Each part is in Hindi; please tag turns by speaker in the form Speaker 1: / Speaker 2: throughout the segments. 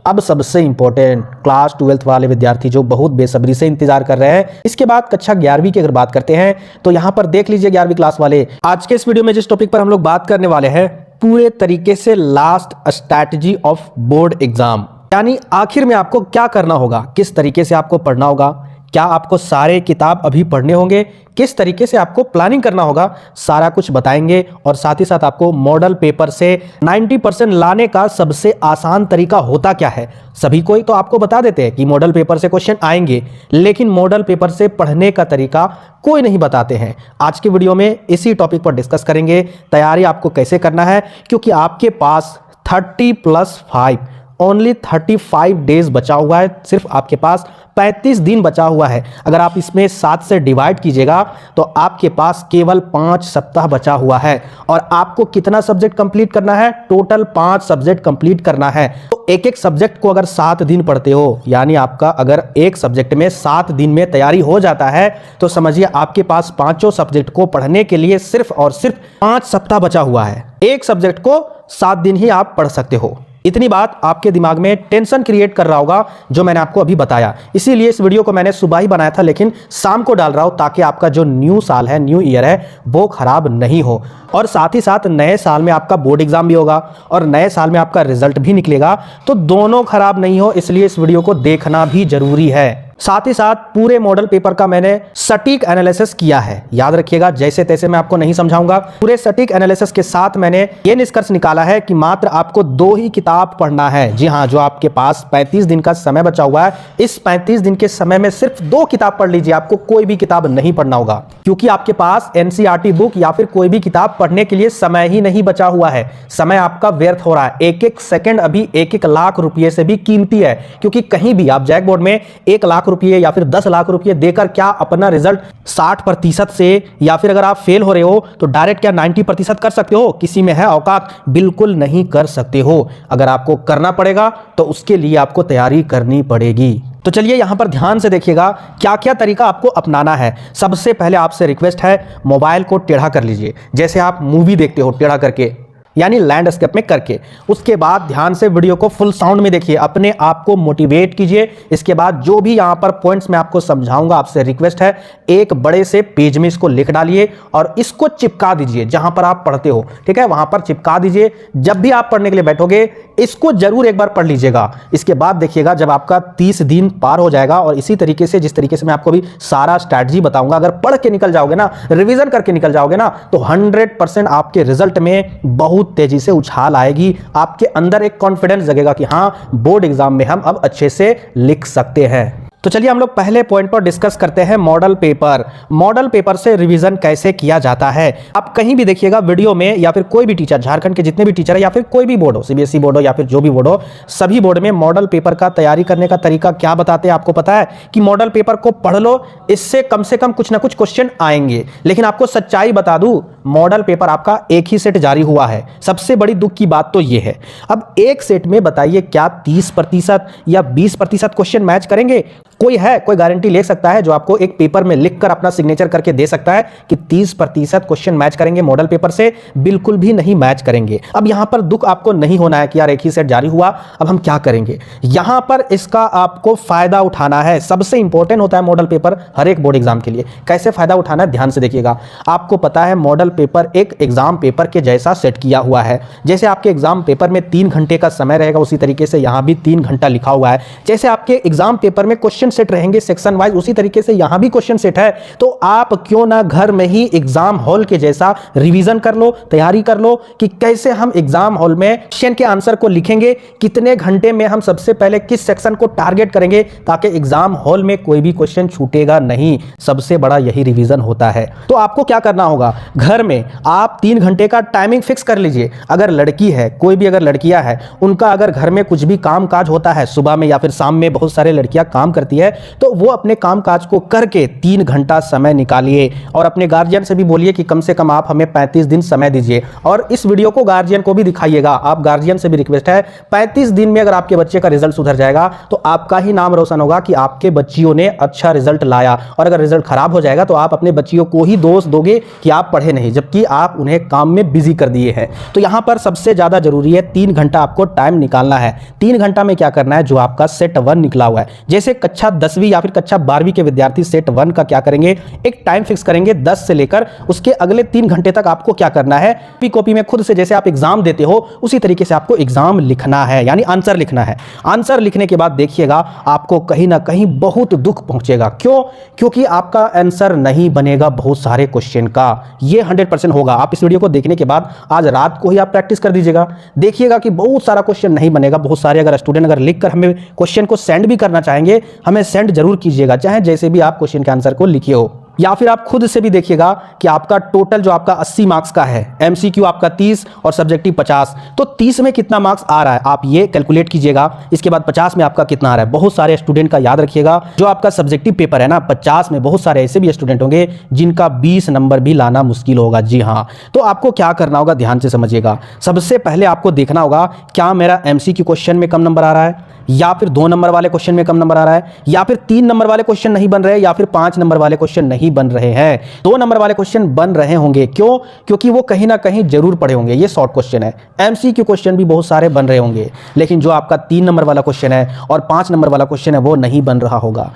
Speaker 1: अब सबसे इंपॉर्टेंट क्लास 12th वाले विद्यार्थी जो बहुत बेसब्री से इंतजार कर रहे हैं, इसके बाद कक्षा 11वीं की अगर बात करते हैं तो यहां पर देख लीजिए 11वीं क्लास वाले, आज के इस वीडियो में जिस टॉपिक पर हम लोग बात करने वाले हैं, पूरे तरीके से last strategy of board exam, यानी आखिर में आपको क्या करना होगा, किस तरीके से आपको पढ़ना होगा, क्या आपको सारे किताब अभी पढ़ने होंगे, किस तरीके से आपको प्लानिंग करना होगा, सारा कुछ बताएंगे। और साथ ही साथ आपको मॉडल पेपर से 90% लाने का सबसे आसान तरीका होता क्या है। सभी कोई तो आपको बता देते हैं कि मॉडल पेपर से क्वेश्चन आएंगे, लेकिन मॉडल पेपर से पढ़ने का तरीका कोई नहीं बताते हैं। आज की वीडियो में इसी टॉपिक पर डिस्कस करेंगे, तैयारी आपको कैसे करना है, क्योंकि आपके पास 30+5 ओनली 35 डेज बचा हुआ है, सिर्फ आपके पास 35 दिन बचा हुआ है। अगर आप इसमें 7 से डिवाइड कीजिएगा तो आपके पास केवल 5 सप्ताह बचा हुआ है। और आपको कितना सब्जेक्ट कंप्लीट करना है, टोटल 5 सब्जेक्ट कंप्लीट करना है। तो एक एक सब्जेक्ट को अगर 7 दिन पढ़ते हो, यानी आपका अगर एक सब्जेक्ट में 7 दिन में तैयारी हो जाता है, तो समझिए आपके पास पांचों सब्जेक्ट को पढ़ने के लिए सिर्फ और सिर्फ 5 सप्ताह बचा हुआ है। एक सब्जेक्ट को 7 दिन ही आप पढ़ सकते हो। इतनी बात आपके दिमाग में टेंशन क्रिएट कर रहा होगा जो मैंने आपको अभी बताया, इसीलिए इस वीडियो को मैंने सुबह ही बनाया था, लेकिन शाम को डाल रहा हूं ताकि आपका जो न्यू साल है, न्यू ईयर है, वो खराब नहीं हो। और साथ ही साथ नए साल में आपका बोर्ड एग्जाम भी होगा और नए साल में आपका रिजल्ट भी निकलेगा, तो दोनों खराब नहीं हो, इसलिए इस वीडियो को देखना भी जरूरी है। साथ ही साथ पूरे मॉडल पेपर का मैंने सटीक एनालिसिस किया है, याद रखिएगा, जैसे तैसे मैं आपको नहीं समझाऊंगा। पूरे सटीक एनालिसिस के साथ मैंने ये निष्कर्ष निकाला है कि मात्र आपको 2 ही किताब पढ़ना है। जी हां, जो आपके पास 35 दिन का समय बचा हुआ है, इस 35 दिन के समय में सिर्फ 2 किताब पढ़ लीजिए, आपको कोई भी किताब नहीं पढ़ना होगा, क्योंकि आपके पास एनसीईआरटी बुक या फिर कोई भी किताब पढ़ने के लिए समय ही नहीं बचा हुआ है। समय आपका व्यर्थ हो रहा है। एक एक सेकंड अभी 1-1 लाख रुपए से भी कीमती है, क्योंकि कहीं भी आप जैक बोर्ड में 1 लाख रुपए या फिर 10 लाख रुपए देकर क्या अपना रिजल्ट 60% से, या फिर अगर आप फेल हो रहे हो तो डायरेक्ट क्या 90% कर सकते हो? किसी में है औकात? बिल्कुल नहीं कर सकते हो। अगर आपको करना पड़ेगा तो उसके लिए आपको तैयारी करनी पड़ेगी। तो चलिए यहां पर ध्यान से देखिएगा क्या क्या तरीका आपको अपनाना है। सबसे पहले आपसे रिक्वेस्ट है, मोबाइल को टेढ़ा कर लीजिए, जैसे आप मूवी देखते हो टेढ़ा करके, यानी लैंडस्केप में करके। उसके बाद ध्यान से वीडियो को फुल साउंड में देखिए, अपने आप को मोटिवेट कीजिए। इसके बाद जो भी यहां पर पॉइंट्स मैं आपको समझाऊंगा, आपसे रिक्वेस्ट है एक बड़े से पेज में इसको लिख डालिए और इसको चिपका दीजिए जहां पर आप पढ़ते हो, ठीक है, वहां पर चिपका दीजिए। जब भी आप पढ़ने के लिए बैठोगे इसको जरूर एक बार पढ़ लीजिएगा। इसके बाद देखिएगा जब आपका 30 दिन पार हो जाएगा, और इसी तरीके से जिस तरीके से मैं आपको भी सारा स्ट्रैटेजी बताऊंगा, अगर पढ़ के निकल जाओगे ना, रिवीजन करके निकल जाओगे ना, तो 100% आपके रिजल्ट में बहुत तेजी से उछाल आएगी। आपके अंदर एक कॉन्फिडेंस जगेगा कि हां, बोर्ड एग्जाम में हम अब अच्छे से लिख सकते हैं। तो चलिए हम लोग पहले पॉइंट पर डिस्कस करते हैं, मॉडल पेपर। मॉडल पेपर से रिवीजन कैसे किया जाता है। आप कहीं भी देखिएगा वीडियो में, या फिर कोई भी टीचर, झारखंड के जितने भी टीचर है या फिर कोई भी बोर्ड हो, सीबीएसई बोर्ड हो या फिर जो भी बोर्ड हो, सभी बोर्ड में मॉडल पेपर का तैयारी करने का तरीका क्या बताते हैं आपको पता है? कि मॉडल पेपर को पढ़ लो, इससे कम से कम कुछ ना कुछ क्वेश्चन आएंगे। लेकिन आपको सच्चाई बता दूं, मॉडल पेपर आपका एक ही सेट जारी हुआ है। सबसे बड़ी दुख की बात तो यह है। अब एक सेट में बताइए क्या 30% या 20% क्वेश्चन मैच करेंगे? कोई है, कोई गारंटी ले सकता है जो आपको एक पेपर में लिखकर अपना सिग्नेचर करके दे सकता है कि 30% क्वेश्चन मैच करेंगे मॉडल पेपर से? बिल्कुल भी नहीं मैच करेंगे। अब यहां पर दुख आपको नहीं होना है कि यार एक ही सेट जारी हुआ, अब हम क्या करेंगे। यहां पर इसका आपको फायदा उठाना है। सबसे इंपॉर्टेंट होता है मॉडल पेपर हर एक बोर्ड एग्जाम के लिए। कैसे फायदा उठाना है, ध्यान से देखिएगा। आपको पता है मॉडल पेपर एक एग्जाम पेपर के जैसा सेट किया हुआ है। जैसे आपके एग्जाम पेपर में 3 घंटे का समय रहेगा, उसी तरीके से यहां भी 3 घंटा लिखा हुआ है। जैसे आपके एग्जाम पेपर में क्वेश्चन सेट रहेंगे सेक्शन वाइज, उसी तरीके से यहां भी क्वेश्चन सेट है। तो आप क्यों ना घर में ही एग्जाम हॉल के जैसा रिवीजन कर लो, तैयारी कर लो कि कैसे हम एग्जाम हॉल में क्वेश्चन के आंसर को लिखेंगे, कितने घंटे में हम सबसे पहले किस सेक्शन को टारगेट करेंगे, ताकि एग्जाम हॉल में कोई भी क्वेश्चन छूटेगा नहीं। सबसे बड़ा यही रिवीजन होता है। तो आपको क्या करना होगा, घर में आप 3 घंटे का टाइमिंग फिक्स कर लीजिए। अगर लड़की है, कोई भी अगर लड़कियां हैं, उनका अगर घर में कुछ भी काम काज होता है सुबह में या फिर शाम में, बहुत सारे लड़कियां काम करती है, तो वो अपने काम काज को करके 3 घंटा समय निकालिए। और अपने गार्जियन से भी बोलिए कि कम से कम आप हमें 35 दिन समय दीजिए। और इस वीडियो को गार्जियन को भी दिखाइएगा। आप गार्जियन से भी रिक्वेस्ट है, 35 दिन में अगर आपके बच्चे का रिजल्ट सुधर जाएगा तो आपका ही नाम रोशन होगा कि आपके बच्चियों ने अच्छा रिजल्ट लाया। और अगर रिजल्ट खराब हो जाएगा तो आप अपने बच्चियों को ही दोष दोगे कि आप पढ़े नहीं। नहीं, जबकि आप उन्हें काम में बिजी कर दिए हैं। तो यहाँ पर सबसे ज़्यादा जरूरी है 3 घंटा आपको टाइम निकालना है। 3 घंटा में क्या करना है, जो आपका सेट 1 निकला हुआ है, जैसे कक्षा 10वीं या फिर कक्षा 12वीं के विद्यार्थी सेट 1 का क्या करेंगे, एक टाइम फिक्स करेंगे 10 से लेकर उसके अगले 3 घंटे तक आपको क्या करना है, कॉपी में खुद से जैसे आप एग्जाम देते हो उसी तरीके से आपको एग्जाम लिखना है, यानी आंसर लिखना है। आंसर लिखने के बाद देखिएगा आपको कहीं ना कहीं बहुत दुख पहुंचेगा। क्यों? क्योंकि आपका आंसर नहीं बनेगा बहुत सारे क्वेश्चन का, ये 100% होगा। आप इस वीडियो को देखने के बाद आज रात को ही आप प्रैक्टिस कर दीजिएगा, देखिएगा कि बहुत सारा क्वेश्चन नहीं बनेगा। बहुत सारे अगर स्टूडेंट अगर लिखकर हमें क्वेश्चन को सेंड भी करना चाहेंगे, हमें सेंड जरूर कीजिएगा, चाहे जैसे भी आप क्वेश्चन के आंसर को लिखे हो। या फिर आप खुद से भी देखिएगा कि आपका टोटल जो आपका 80 मार्क्स का है, एमसीक्यू आपका 30 और सब्जेक्टिव 50, तो 30 में कितना मार्क्स आ रहा है आप ये कैलकुलेट कीजिएगा। इसके बाद 50 में आपका कितना आ रहा है। बहुत सारे स्टूडेंट का याद रखिएगा, जो आपका सब्जेक्टिव पेपर है ना, 50 में बहुत सारे ऐसे भी स्टूडेंट होंगे जिनका 20 नंबर भी लाना मुश्किल होगा। जी हाँ, तो आपको क्या करना होगा, ध्यान से समझिएगा। सबसे पहले आपको देखना होगा क्या मेरा एमसीक्यू क्वेश्चन में कम नंबर आ रहा है, या फिर 2 नंबर वाले क्वेश्चन में कम नंबर आ रहा है, या फिर 3 नंबर वाले क्वेश्चन नहीं बन रहे, या फिर 5 नंबर वाले क्वेश्चन नहीं बन रहे हैं। 2 नंबर वाले क्वेश्चन बन रहे होंगे, क्यों? क्योंकि वो कहीं ना कहीं जरूर पढ़े होंगे, ये शॉर्ट क्वेश्चन है। एमसीक्यू क्वेश्चन भी बहुत सारे बन रहे होंगे, लेकिन जो आपका 3 नंबर वाला क्वेश्चन है और 5 नंबर वाला क्वेश्चन है वो नहीं बन रहा होगा।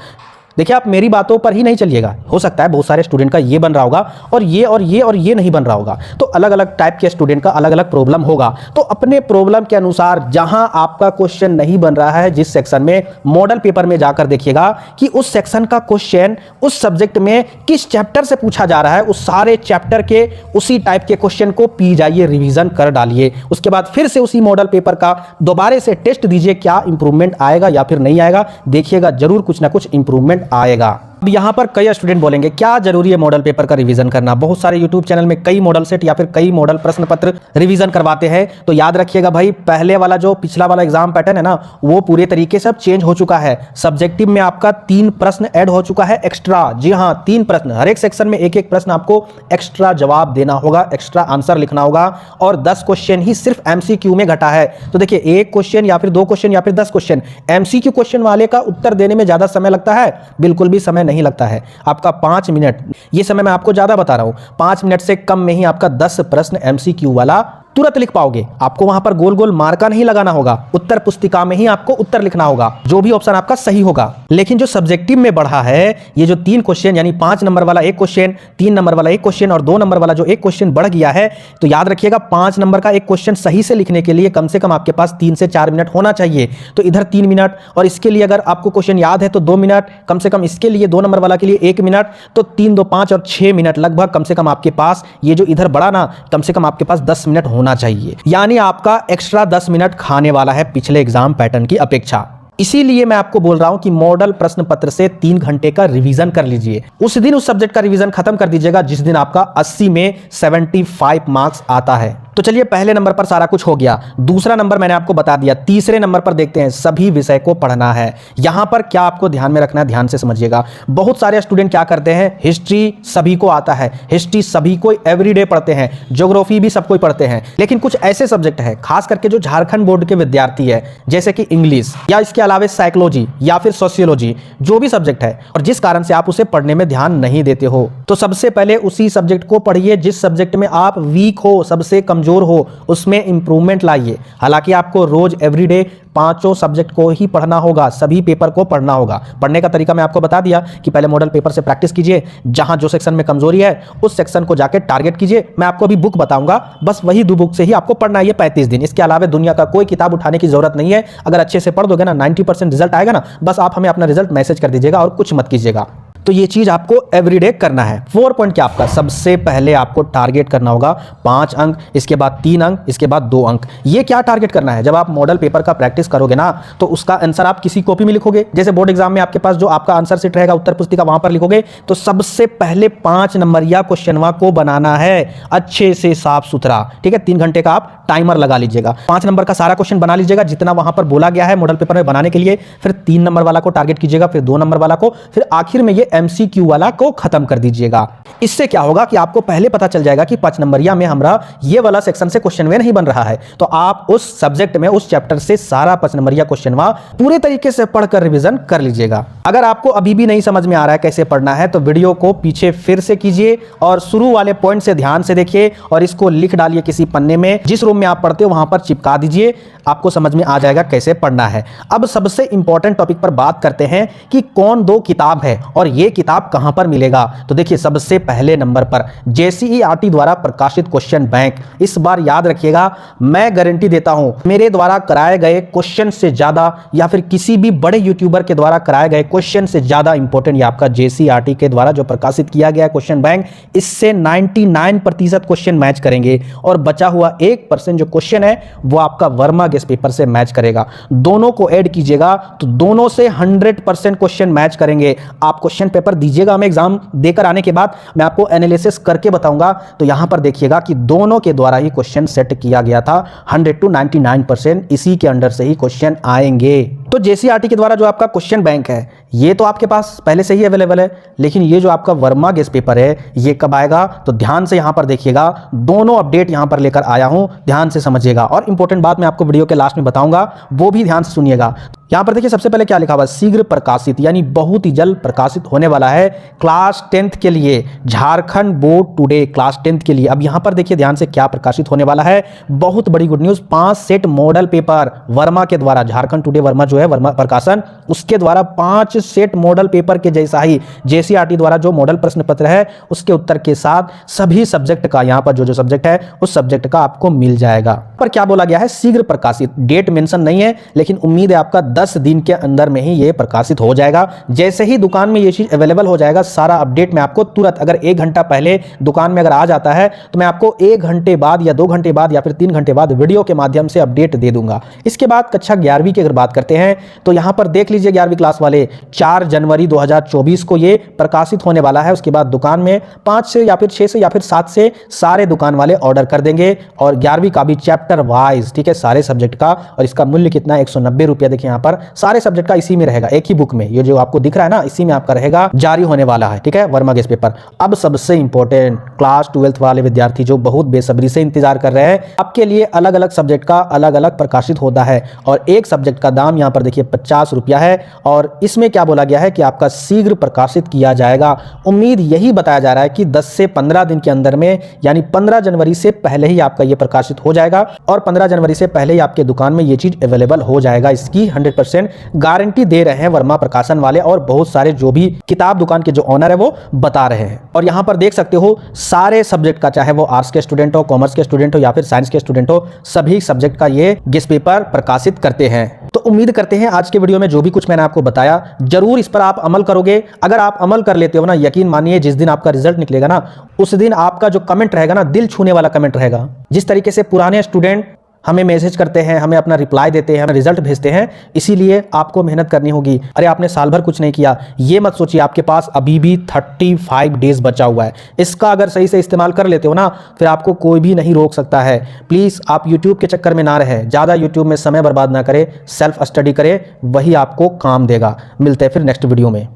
Speaker 1: देखिए, आप मेरी बातों पर ही नहीं चलिएगा, हो सकता है बहुत सारे स्टूडेंट का ये बन रहा होगा और ये और ये और ये नहीं बन रहा होगा। तो अलग अलग टाइप के स्टूडेंट का अलग अलग प्रॉब्लम होगा। तो अपने प्रॉब्लम के अनुसार जहां आपका क्वेश्चन नहीं बन रहा है, जिस सेक्शन में, मॉडल पेपर में जाकर देखिएगा कि उस सेक्शन का क्वेश्चन उस सब्जेक्ट में किस चैप्टर से पूछा जा रहा है, उस सारे चैप्टर के उसी टाइप के क्वेश्चन को पी जाइए, रिवीजन कर डालिए। उसके बाद फिर से उसी मॉडल पेपर का दोबारा से टेस्ट दीजिए, क्या इंप्रूवमेंट आएगा या फिर नहीं आएगा। देखिएगा जरूर कुछ ना कुछ इंप्रूवमेंट आएगा। अब यहाँ पर कई स्टूडेंट बोलेंगे क्या जरूरी है मॉडल पेपर का रिवीजन करना। बहुत सारे यूट्यूब चैनल में कई मॉडल सेट या फिर कई मॉडल प्रश्न पत्र रिवीजन करवाते हैं। तो याद रखिएगा भाई, पहले वाला जो पिछला वाला एग्जाम पैटर्न है ना, वो पूरे तरीके से अब चेंज हो चुका है। सब्जेक्टिव में आपका 3 प्रश्न ऐड हो चुका है एक्स्ट्रा। जी हाँ, 3 प्रश्न, हर एक सेक्शन में एक एक प्रश्न आपको एक्स्ट्रा जवाब देना होगा, एक्स्ट्रा आंसर लिखना होगा। और 10 क्वेश्चन ही सिर्फ एमसीक्यू में घटा है। तो देखिए, 1 क्वेश्चन या फिर 2 क्वेश्चन या फिर 10 क्वेश्चन, एमसीक्यू क्वेश्चन वाले का उत्तर देने में ज्यादा समय लगता है? बिल्कुल भी समय नहीं लगता है। आपका 5 मिनट, ये समय मैं आपको ज्यादा बता रहा हूं, 5 मिनट से कम में ही आपका 10 प्रश्न एमसीक्यू वाला तुरंत लिख पाओगे। आपको वहां पर गोल गोल मार्का नहीं लगाना होगा, उत्तर पुस्तिका में ही आपको उत्तर लिखना होगा, जो भी ऑप्शन आपका सही होगा। लेकिन जो सब्जेक्टिव में बढ़ा है, ये जो 3 क्वेश्चन यानी 5 नंबर वाला 1 क्वेश्चन, 3 नंबर वाला 1 क्वेश्चन और 2 नंबर वाला जो 1 क्वेश्चन बढ़ गया है, तो याद रखिएगा 5 नंबर का 1 क्वेश्चन सही से लिखने के लिए कम से कम आपके पास 3 से 4 मिनट होना चाहिए। तो इधर 3 मिनट, और इसके लिए अगर आपको क्वेश्चन याद है तो 2 मिनट कम से कम, इसके लिए 2 नंबर वाला के लिए 1 मिनट, तो 3, 2, 5 और 6 मिनट लगभग कम से कम आपके पास, ये जो इधर बढ़ा ना, कम से कम आपके पास 10 मिनट होना चाहिए। यानी आपका एक्स्ट्रा 10 मिनट खाने वाला है पिछले एग्जाम पैटर्न की अपेक्षा। इसीलिए मैं आपको बोल रहा हूं कि मॉडल प्रश्न पत्र से 3 घंटे का रिवीजन कर लीजिए। उस दिन उस सब्जेक्ट का रिवीजन खत्म कर दीजिएगा जिस दिन आपका 80 में 75 मार्क्स आता है। तो चलिए, पहले नंबर पर सारा कुछ हो गया। दूसरा नंबर मैंने आपको बता दिया। तीसरे नंबर पर देखते हैं, सभी विषय को पढ़ना है। यहां पर क्या आपको ध्यान में रखना है, ध्यान से समझिएगा। बहुत सारे स्टूडेंट क्या करते हैं, हिस्ट्री सभी को आता है, हिस्ट्री सभी को एवरीडे पढ़ते हैं, ज्योग्राफी भी सबको पढ़ते हैं। लेकिन कुछ ऐसे सब्जेक्ट है, खास करके जो झारखंड बोर्ड के विद्यार्थी है, जैसे कि इंग्लिश या इसके अलावा साइकोलॉजी या फिर सोशियोलॉजी, जो भी सब्जेक्ट है, और जिस कारण से आप उसे पढ़ने में ध्यान नहीं देते हो, तो सबसे पहले उसी सब्जेक्ट को पढ़िए जिस सब्जेक्ट में आप वीक हो, सबसे कमजोर हो, उसमें इंप्रूवमेंट लाइए। हालांकि आपको रोज एवरीडे 5 सब्जेक्ट को ही पढ़ना होगा, सभी पेपर को पढ़ना होगा। पढ़ने का तरीका मैं आपको बता दिया कि पहले मॉडल पेपर से प्रैक्टिस कीजिए, जहां जो सेक्शन में कमजोरी है उस सेक्शन को जाके टारगेट कीजिए। मैं आपको अभी बुक बताऊंगा, बस वही 2 बुक से ही आपको पढ़ना है ये 35 दिन। इसके अलावा दुनिया का कोई किताब उठाने की जरूरत नहीं है। अगर अच्छे से पढ़ दोगे ना, 90% रिजल्ट आएगा ना। बस आप हमें अपना रिजल्ट मैसेज कर दीजिएगा और कुछ मत कीजिएगा। तो ये चीज आपको एवरीडे करना है। 4 पॉइंट क्या आपका, सबसे पहले आपको टारगेट करना होगा 5 अंक, इसके बाद 3 अंक, इसके बाद 2 अंक। ये क्या टारगेट करना है, जब आप मॉडल पेपर का प्रैक्टिस करोगे ना, तो उसका आंसर आप किसी कॉपी में लिखोगे। जैसे बोर्ड एग्जाम में आपके पास जो आपका आंसर सीट रहेगा, उत्तर पुस्तिका, वहां पर लिखोगे। तो सबसे पहले 5 नंबरिया क्वेश्चनवा को बनाना है अच्छे से साफ सुथरा। ठीक है, 3 घंटे का आप टाइमर लगा लीजिएगा। 5 नंबर का सारा क्वेश्चन बना लीजिएगा जितना वहां पर बोला गया है मॉडल पेपर में बनाने के लिए। फिर 3 नंबर वाला को टारगेट कीजिएगा, फिर 2 नंबर वाला को, फिर आखिर में ये एमसीक्यू वाला को खत्म कर दीजिएगा। इससे क्या होगा कि आपको पहले पता चल जाएगा कि 5 नंबरिया में हमारा ये वाला सेक्शन से क्वेश्चन वे नहीं बन रहा है। तो आप उस सब्जेक्ट में, उस चैप्टर से सारा 5 नंबरिया क्वेश्चन पूरे तरीके से पढ़कर रिवीजन कर लीजिएगा। अगर आपको अभी भी नहीं समझ में आ रहा है कैसे पढ़ना है तो वीडियो को पीछे फिर से कीजिए और शुरू वाले पॉइंट से ध्यान से देखिए और इसको लिख डालिए किसी पन्ने में, जिस रूम में आप पढ़ते हो वहां पर चिपका दीजिए, आपको समझ में आ जाएगा कैसे पढ़ना है। अब सबसे इंपॉर्टेंट टॉपिक पर बात करते हैं कि कौन दो किताब है और ये किताब कहां पर मिलेगा। तो देखिए सबसे पहले नंबर पर JCERT द्वारा प्रकाशित क्वेश्चन बैंक। इस बार याद रखिएगा, मैं गारंटी देता हूं मेरे द्वारा कराए गए क्वेश्चन से ज्यादा या फिर किसी भी बड़े यूट्यूबर के द्वारा कराए गए क्वेश्चन से ज्यादा इंपॉर्टेंट ये आपका JCERT के द्वारा जो प्रकाशित किया गया क्वेश्चन बैंक, इससे 99% क्वेश्चन मैच करेंगे और बचा हुआ 1% जो क्वेश्चन है वो आपका वर्मा गेस्ट पेपर से मैच करेगा। दोनों को ऐड कीजिएगा तो दोनों से 100% क्वेश्चन मैच करेंगे। आप क्वेश्चन पेपर दीजिएगा, हमें एग्जाम देकर आने के बाद मैं आपको एनालिसिस करके बताऊंगा। तो यहां पर देखिएगा कि दोनों के द्वारा ही क्वेश्चन सेट किया गया था। 100 to 99% इसी के अंडर से ही क्वेश्चन आएंगे। तो JCERT के द्वारा जो आपका क्वेश्चन बैंक है ये तो आपके पास पहले से ही अवेलेबल है, लेकिन ये जो आपका वर्मा गेस्ट पेपर है ये कब आएगा तो ध्यान से यहां पर देखिएगा। दोनों अपडेट यहां पर लेकर आया हूं, ध्यान से समझिएगा और इंपॉर्टेंट बात मैं आपको वीडियो के लास्ट में बताऊंगा, वो भी ध्यान से सुनिएगा। यहां पर देखिए सबसे पहले क्या लिखा हुआ, शीघ्र प्रकाशित यानी बहुत ही जल्द प्रकाशित होने वाला है क्लास 10th के लिए, Jharkhand board today class 10th के लिए। अब यहां पर देखिए ध्यान से क्या प्रकाशित होने वाला है, बहुत बड़ी good news. 5 set model paper Verma के द्वारा, झारखंड टुडे वर्मा जो है वर्मा प्रकाशन, उसके द्वारा 5 सेट मॉडल पेपर के जैसा ही JCERT द्वारा जो मॉडल प्रश्न पत्र है उसके उत्तर के साथ सभी सब्जेक्ट का, यहां पर जो सब्जेक्ट है उस सब्जेक्ट का आपको मिल जाएगा। पर क्या बोला गया है, शीघ्र प्रकाशित, डेट मेंशन नहीं है, लेकिन उम्मीद है आपका 10 दिन के अंदर में ही ये प्रकाशित हो जाएगा। जैसे ही दुकान में ये चीज अवेलेबल हो जाएगा, सारा अपडेट मैं आपको तुरंत, अगर 1 घंटा पहले दुकान में अगर आ जाता है तो मैं आपको 1 घंटे बाद या 2 घंटे बाद या फिर 3 घंटे बाद वीडियो के माध्यम से अपडेट दे दूंगा। इसके बाद कक्षा 11वीं की अगर बात करते हैं तो यहां पर देख लीजिए 11वीं क्लास वाले 4 जनवरी 2024 को ये प्रकाशित होने वाला है। उसके बाद दुकान में 5 से या फिर 6 से या फिर 7 से सारे दुकान वाले ऑर्डर कर देंगे और 11वीं का भी चैप्टर वाइज, ठीक है, सारे सब्जेक्ट का। और इसका मूल्य कितना है, 190 रुपया। देखिए यहां पर सारे सब्जेक्ट का इसी में रहेगा, एक ही बुक में, ये जो आपको दिख रहा है ना इसी में आपका रहेगा, जारी होने वाला है, ठीक है, वर्मा गेस्ट पेपर। अब सबसे इंपॉर्टेंट, क्लास 12th वाले विद्यार्थी जो बहुत बेसब्री से इंतजार कर रहे हैं, आपके लिए अलग अलग सब्जेक्ट का अलग अलग प्रकाशित होता है और एक सब्जेक्ट का दाम यहां पर देखिए 50 रुपया है और इसमें क्या बोला गया है कि आपका शीघ्र प्रकाशित किया जाएगा। उम्मीद यही बताया जा रहा है कि 10 से 15 दिन के अंदर में, यानी 15 जनवरी से पहले ही आपका ये प्रकाशित हो जाएगा और 15 जनवरी से पहले ही आपके दुकान में ये चीज अवेलेबल हो जाएगा। इसकी 100% गारंटी दे रहे हैं वर्मा प्रकाशन वाले और बहुत सारे जो भी किताब दुकान के जो ऑनर है वो बता रहे हैं। और यहां पर देख सकते हो सारे सब्जेक्ट का, चाहे वो आर्ट्स के स्टूडेंट हो, कॉमर्स के स्टूडेंट हो या फिर साइंस के स्टूडेंट हो, सभी सब्जेक्ट का ये गेस्ट पेपर प्रकाशित करते हैं। तो उम्मीद करते हैं आज के वीडियो में जो भी कुछ मैंने आपको बताया जरूर इस पर आप अमल करोगे। अगर आप अमल कर लेते हो ना, यकीन मानिए जिस दिन आपका रिजल्ट निकलेगा ना उस दिन आपका जो कमेंट रहेगा ना, दिल छूने वाला कमेंट रहेगा। जिस तरीके से पुराने स्टूडेंट हमें मैसेज करते हैं, हमें अपना रिप्लाई देते हैं, हमें रिजल्ट भेजते हैं, इसीलिए आपको मेहनत करनी होगी। अरे आपने साल भर कुछ नहीं किया, ये मत सोचिए, आपके पास अभी भी 35 डेज बचा हुआ है। इसका अगर सही से इस्तेमाल कर लेते हो ना फिर आपको कोई भी नहीं रोक सकता है। प्लीज़ आप यूट्यूब के चक्कर में ना रहे, ज़्यादा यूट्यूब में समय बर्बाद ना करें, सेल्फ स्टडी करें, वही आपको काम देगा। मिलते हैं फिर नेक्स्ट वीडियो में।